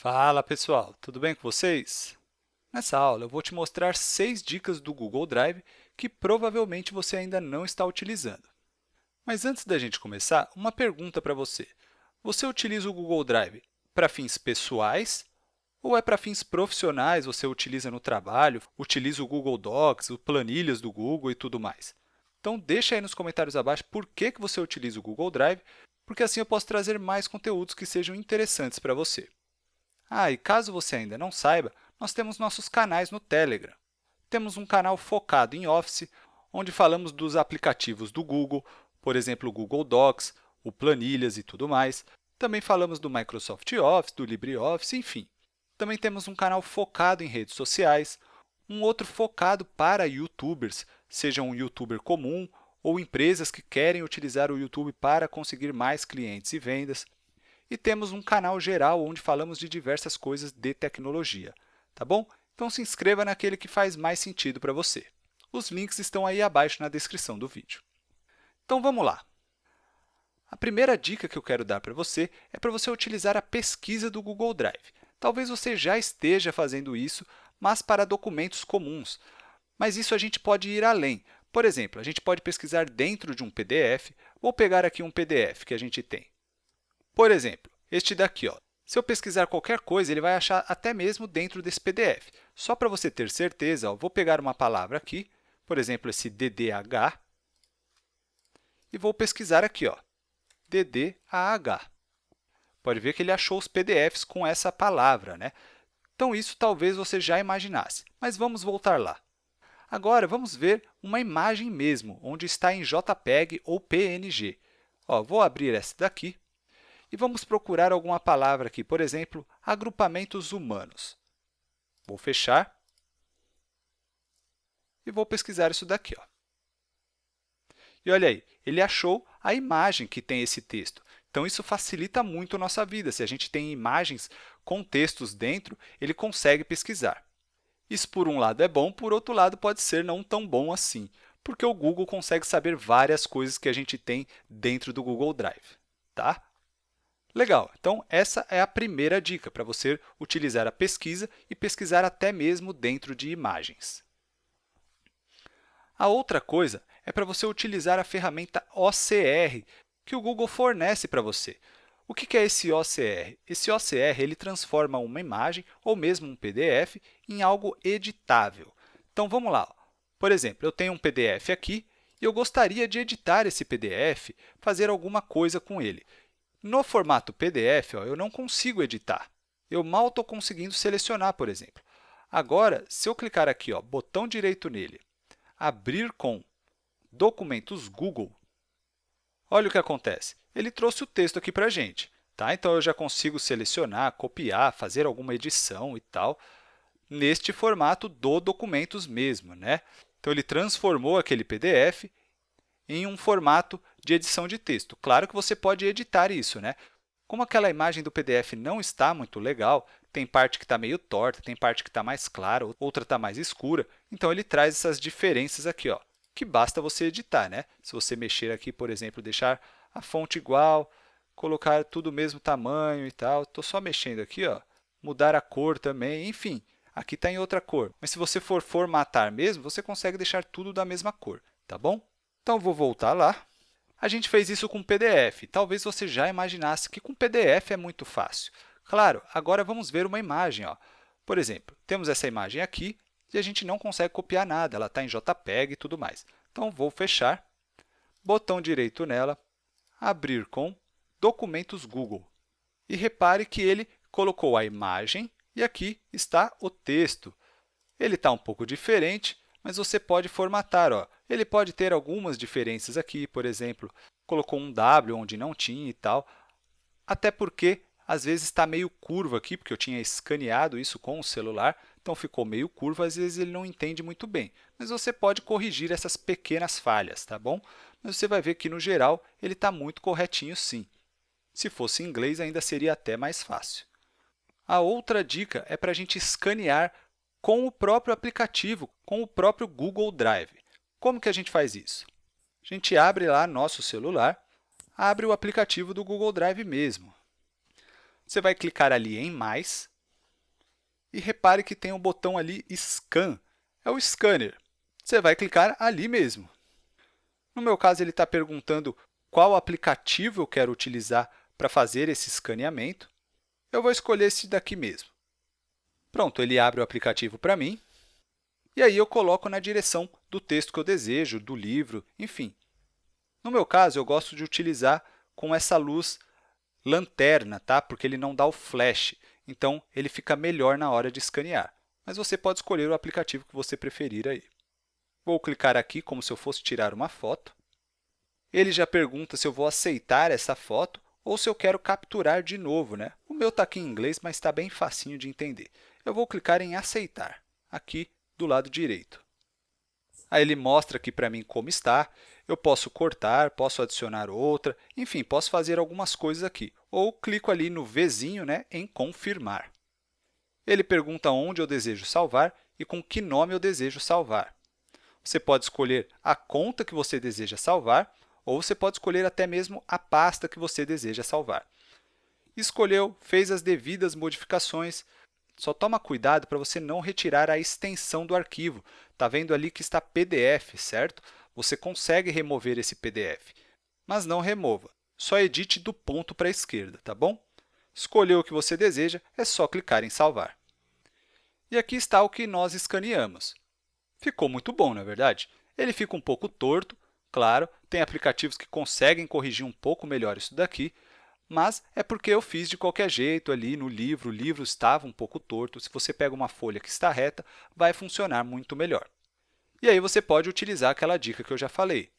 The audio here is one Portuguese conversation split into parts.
Fala pessoal, tudo bem com vocês? Nessa aula eu vou te mostrar 6 dicas do Google Drive que provavelmente você ainda não está utilizando. Mas antes da gente começar, uma pergunta para você. Você utiliza o Google Drive para fins pessoais ou é para fins profissionais? Você utiliza no trabalho, utiliza o Google Docs, o planilhas do Google e tudo mais? Então, deixa aí nos comentários abaixo por que você utiliza o Google Drive, porque assim eu posso trazer mais conteúdos que sejam interessantes para você. E caso você ainda não saiba, nós temos nossos canais no Telegram. Temos um canal focado em Office, onde falamos dos aplicativos do Google, por exemplo, o Google Docs, o Planilhas e tudo mais. Também falamos do Microsoft Office, do LibreOffice, enfim. Também temos um canal focado em redes sociais, um outro focado para YouTubers, seja um YouTuber comum ou empresas que querem utilizar o YouTube para conseguir mais clientes e vendas. E temos um canal geral onde falamos de diversas coisas de tecnologia, tá bom? Então se inscreva naquele que faz mais sentido para você. Os links estão aí abaixo na descrição do vídeo. Então vamos lá. A primeira dica que eu quero dar para você é para você utilizar a pesquisa do Google Drive. Talvez você já esteja fazendo isso, mas para documentos comuns. Mas isso a gente pode ir além. Por exemplo, a gente pode pesquisar dentro de um PDF. Vou pegar aqui um PDF que a gente tem. Por exemplo, este daqui, ó. Se eu pesquisar qualquer coisa, ele vai achar até mesmo dentro desse PDF. Só para você ter certeza, ó, vou pegar uma palavra aqui, por exemplo, esse DDH, e vou pesquisar aqui, ó, DDAH. Pode ver que ele achou os PDFs com essa palavra, né? Então, isso talvez você já imaginasse, mas vamos voltar lá. Agora, vamos ver uma imagem mesmo, onde está em JPEG ou PNG. Ó, vou abrir essa daqui. E vamos procurar alguma palavra aqui, por exemplo, agrupamentos humanos. Vou fechar e vou pesquisar isso daqui. Ó. E olha aí, ele achou a imagem que tem esse texto. Então, isso facilita muito a nossa vida. Se a gente tem imagens com textos dentro, ele consegue pesquisar. Isso, por um lado, é bom, por outro lado, pode ser não tão bom assim, porque o Google consegue saber várias coisas que a gente tem dentro do Google Drive. Tá? Legal, então essa é a primeira dica para você utilizar a pesquisa e pesquisar até mesmo dentro de imagens. A outra coisa é para você utilizar a ferramenta OCR, que o Google fornece para você. O que é esse OCR? Esse OCR ele transforma uma imagem ou mesmo um PDF em algo editável. Então, vamos lá. Por exemplo, eu tenho um PDF aqui e eu gostaria de editar esse PDF, fazer alguma coisa com ele. No formato PDF, eu não consigo editar. Eu mal estou conseguindo selecionar, por exemplo. Agora, se eu clicar aqui, botão direito nele, abrir com Documentos Google, olha o que acontece. Ele trouxe o texto aqui para a gente. Tá? Então, eu já consigo selecionar, copiar, fazer alguma edição e tal, neste formato do Documentos mesmo. Né? Então, ele transformou aquele PDF em um formato de edição de texto. Claro que você pode editar isso, né? Como aquela imagem do PDF não está muito legal, tem parte que está meio torta, tem parte que está mais clara, outra está mais escura, então ele traz essas diferenças aqui, ó, que basta você editar, né? Se você mexer aqui, por exemplo, deixar a fonte igual, colocar tudo o mesmo tamanho e tal, estou só mexendo aqui, ó, mudar a cor também, enfim, aqui está em outra cor. Mas se você for formatar mesmo, você consegue deixar tudo da mesma cor, tá bom? Então, vou voltar lá. A gente fez isso com PDF. Talvez você já imaginasse que com PDF é muito fácil. Claro, agora vamos ver uma imagem. Ó. Por exemplo, temos essa imagem aqui e a gente não consegue copiar nada, ela está em JPEG e tudo mais. Então, vou fechar, botão direito nela, abrir com Documentos Google. E repare que ele colocou a imagem e aqui está o texto. Ele está um pouco diferente, mas você pode formatar. Ó. Ele pode ter algumas diferenças aqui, por exemplo, colocou um W onde não tinha e tal, até porque às vezes está meio curvo aqui, porque eu tinha escaneado isso com o celular, então ficou meio curvo, às vezes ele não entende muito bem. Mas você pode corrigir essas pequenas falhas, tá bom? Mas você vai ver que, no geral, ele está muito corretinho sim. Se fosse em inglês, ainda seria até mais fácil. A outra dica é para a gente escanear com o próprio aplicativo, com o próprio Google Drive. Como que a gente faz isso? A gente abre lá nosso celular, abre o aplicativo do Google Drive mesmo. Você vai clicar ali em Mais e repare que tem um botão ali Scan, é o scanner. Você vai clicar ali mesmo. No meu caso, ele está perguntando qual aplicativo eu quero utilizar para fazer esse escaneamento. Eu vou escolher esse daqui mesmo. Pronto, ele abre o aplicativo para mim. E aí eu coloco na direção do texto que eu desejo, do livro, enfim. No meu caso, eu gosto de utilizar com essa luz lanterna, tá? Porque ele não dá o flash, então ele fica melhor na hora de escanear. Mas você pode escolher o aplicativo que você preferir aí. Vou clicar aqui como se eu fosse tirar uma foto. Ele já pergunta se eu vou aceitar essa foto ou se eu quero capturar de novo, né? O meu está aqui em inglês, mas está bem facinho de entender. Eu vou clicar em aceitar, aqui do lado direito. Aí ele mostra aqui para mim como está. Eu posso cortar, posso adicionar outra, enfim, posso fazer algumas coisas aqui. Ou clico ali no Vzinho, né, em confirmar. Ele pergunta onde eu desejo salvar e com que nome eu desejo salvar. Você pode escolher a conta que você deseja salvar, ou você pode escolher até mesmo a pasta que você deseja salvar. Escolheu, fez as devidas modificações. Só toma cuidado para você não retirar a extensão do arquivo. Está vendo ali que está PDF, certo? Você consegue remover esse PDF, mas não remova. Só edite do ponto para a esquerda, tá bom? Escolheu o que você deseja, é só clicar em salvar. E aqui está o que nós escaneamos. Ficou muito bom, não é verdade? Ele fica um pouco torto, claro, tem aplicativos que conseguem corrigir um pouco melhor isso daqui, mas é porque eu fiz de qualquer jeito ali no livro, o livro estava um pouco torto. Se você pega uma folha que está reta, vai funcionar muito melhor. E aí você pode utilizar aquela dica que eu já falei,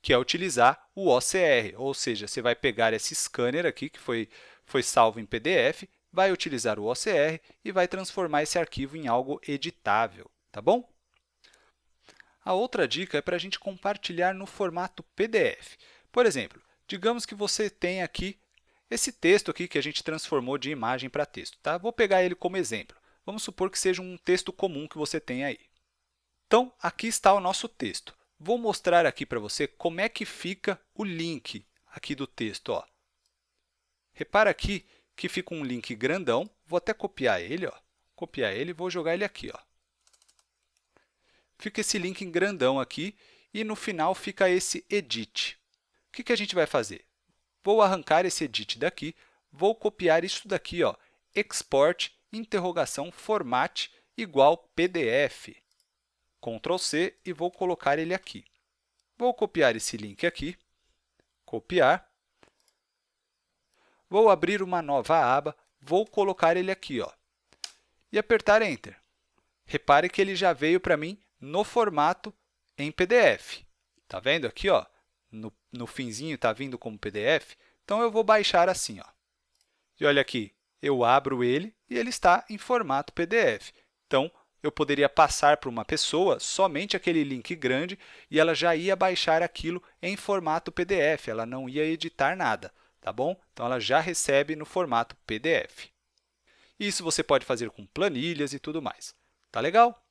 que é utilizar o OCR, ou seja, você vai pegar esse scanner aqui, que foi salvo em PDF, vai utilizar o OCR e vai transformar esse arquivo em algo editável, tá bom? A outra dica é para a gente compartilhar no formato PDF. Por exemplo, digamos que você tem aqui esse texto aqui que a gente transformou de imagem para texto, tá? Vou pegar ele como exemplo. Vamos supor que seja um texto comum que você tem aí. Então, aqui está o nosso texto. Vou mostrar aqui para você como é que fica o link aqui do texto. Ó. Repara aqui que fica um link grandão. Vou até copiar ele, ó. Copiar ele e vou jogar ele aqui. Ó. Fica esse link grandão aqui e no final fica esse edit. O que a gente vai fazer? Vou arrancar esse edit daqui, vou copiar isso daqui, ó, export, interrogação, format, igual PDF. Ctrl C e vou colocar ele aqui. Vou copiar esse link aqui, copiar. Vou abrir uma nova aba, vou colocar ele aqui, ó, e apertar Enter. Repare que ele já veio para mim no formato em PDF. Está vendo aqui, ó? No finzinho está vindo como PDF, então eu vou baixar assim. Ó. E olha aqui, eu abro ele e ele está em formato PDF. Então, eu poderia passar para uma pessoa somente aquele link grande e ela já ia baixar aquilo em formato PDF, ela não ia editar nada, tá bom? Então, ela já recebe no formato PDF. Isso você pode fazer com planilhas e tudo mais. Tá legal?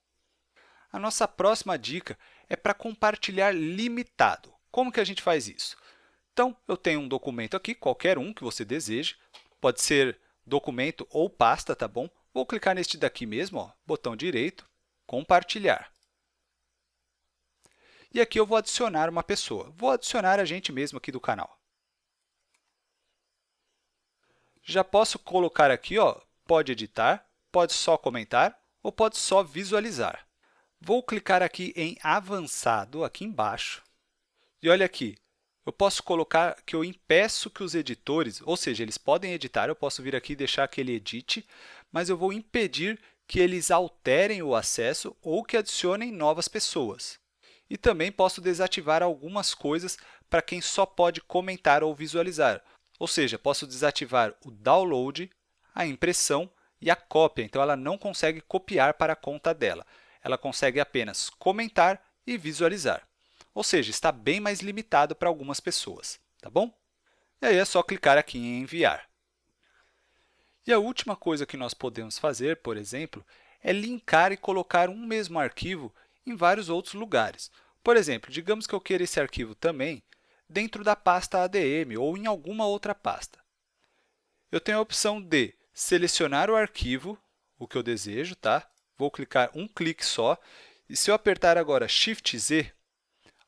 A nossa próxima dica é para compartilhar limitado. Como que a gente faz isso? Então, eu tenho um documento aqui, qualquer um que você deseje. Pode ser documento ou pasta, tá bom? Vou clicar neste daqui mesmo, ó, botão direito, compartilhar. E aqui eu vou adicionar uma pessoa. Vou adicionar a gente mesmo aqui do canal. Já posso colocar aqui, ó, pode editar, pode só comentar ou pode só visualizar. Vou clicar aqui em avançado, aqui embaixo. E olha aqui, eu posso colocar que eu impeço que os editores, ou seja, eles podem editar, eu posso vir aqui e deixar que ele edite, mas eu vou impedir que eles alterem o acesso ou que adicionem novas pessoas. E também posso desativar algumas coisas para quem só pode comentar ou visualizar. Ou seja, posso desativar o download, a impressão e a cópia. Então, ela não consegue copiar para a conta dela. Ela consegue apenas comentar e visualizar. Ou seja, está bem mais limitado para algumas pessoas, tá bom? E aí é só clicar aqui em enviar. E a última coisa que nós podemos fazer, por exemplo, é linkar e colocar um mesmo arquivo em vários outros lugares. Por exemplo, digamos que eu queira esse arquivo também dentro da pasta ADM ou em alguma outra pasta. Eu tenho a opção de selecionar o arquivo, o que eu desejo, tá? Vou clicar um clique só. E se eu apertar agora Shift Z,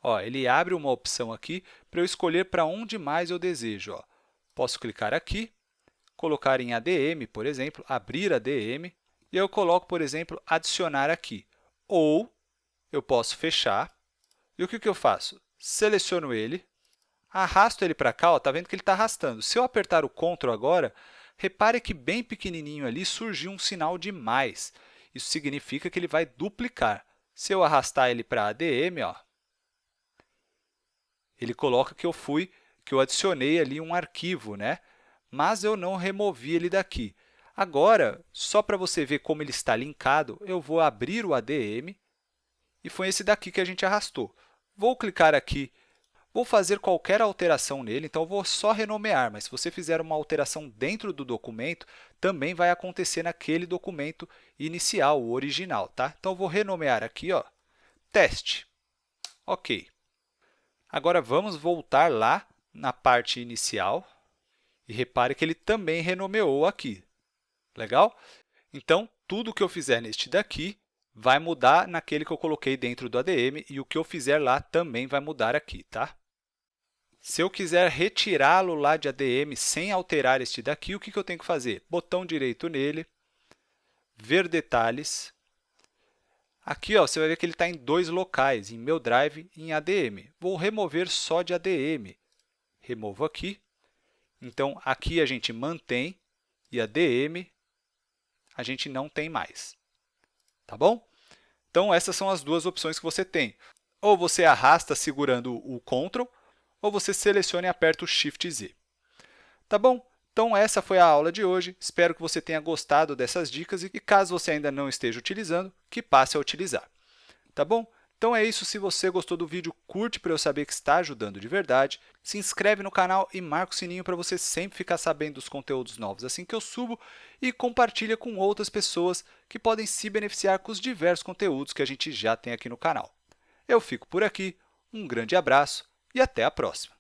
ó, ele abre uma opção aqui para eu escolher para onde mais eu desejo. Ó. Posso clicar aqui, colocar em ADM, por exemplo, abrir ADM, e eu coloco, por exemplo, adicionar aqui. Ou eu posso fechar, e o que eu faço? Seleciono ele, arrasto ele para cá, está vendo que ele está arrastando. Se eu apertar o Ctrl agora, repare que bem pequenininho ali surgiu um sinal de mais. Isso significa que ele vai duplicar. Se eu arrastar ele para ADM, ó, ele coloca que eu adicionei ali um arquivo, né? Mas eu não removi ele daqui. Agora, só para você ver como ele está linkado, eu vou abrir o ADM e foi esse daqui que a gente arrastou. Vou clicar aqui, vou fazer qualquer alteração nele, então eu vou só renomear, mas se você fizer uma alteração dentro do documento, também vai acontecer naquele documento inicial, o original, tá? Então, eu vou renomear aqui, ó, teste. Ok. Agora, vamos voltar lá na parte inicial e repare que ele também renomeou aqui. Legal? Então, tudo que eu fizer neste daqui vai mudar naquele que eu coloquei dentro do ADM e o que eu fizer lá também vai mudar aqui, tá? Se eu quiser retirá-lo lá de ADM sem alterar este daqui, o que eu tenho que fazer? Botão direito nele, ver detalhes. Aqui, ó, você vai ver que ele está em dois locais, em meu drive e em ADM. Vou remover só de ADM. Removo aqui. Então, aqui a gente mantém e ADM a gente não tem mais. Tá bom? Então, essas são as duas opções que você tem. Ou você arrasta segurando o Ctrl, ou você seleciona e aperta o Shift Z. Tá bom? Então, essa foi a aula de hoje. Espero que você tenha gostado dessas dicas e, caso você ainda não esteja utilizando, que passe a utilizar. Tá bom? Então, é isso. Se você gostou do vídeo, curte para eu saber que está ajudando de verdade. Se inscreve no canal e marca o sininho para você sempre ficar sabendo dos conteúdos novos assim que eu subo. E compartilha com outras pessoas que podem se beneficiar com os diversos conteúdos que a gente já tem aqui no canal. Eu fico por aqui. Um grande abraço e até a próxima!